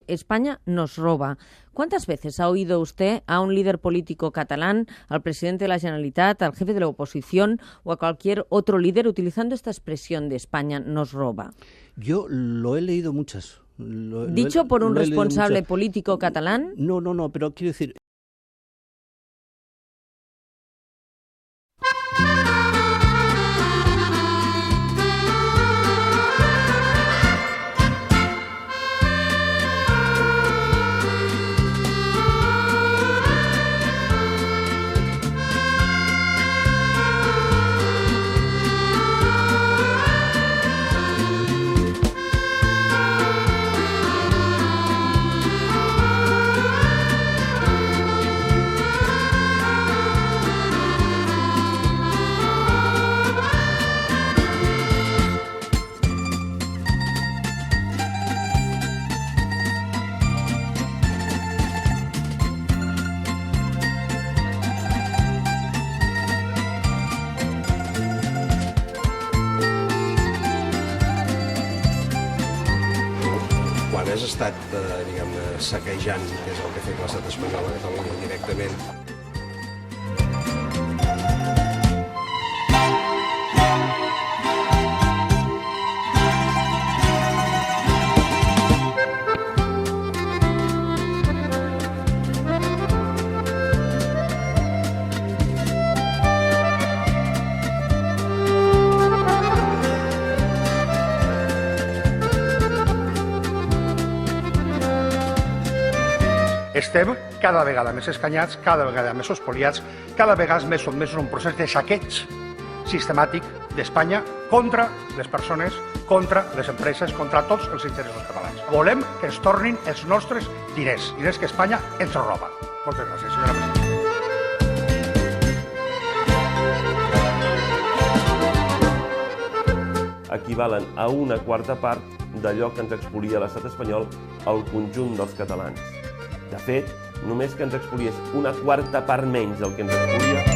España nos roba. ¿Cuántas veces ha oído usted a un líder político catalán, al presidente de la Generalitat, al jefe de la oposición o a cualquier otro líder utilizando esta expresión de España nos roba? Yo lo he leído muchas. ¿Dicho por un responsable político catalán? No, pero quiero decir... Quan has estat, diguem-ne, saquejant, que és el que ha fet l'estat espanyol a Catalunya directament, estem cada vegada més escanyats, cada vegada més espoliats, cada vegada més sotmesos a un procés de saqueig sistemàtic d'Espanya contra les persones, contra les empreses, contra tots els interessos catalans. Volem que ens tornin els nostres diners que Espanya ens roba. Moltes gràcies, senyora presidenta. Equivalen a una quarta part d'allò que ens expolia l'estat espanyol al conjunt dels catalans. De fet, només que ens expoliés una quarta part menys del que ens expolia,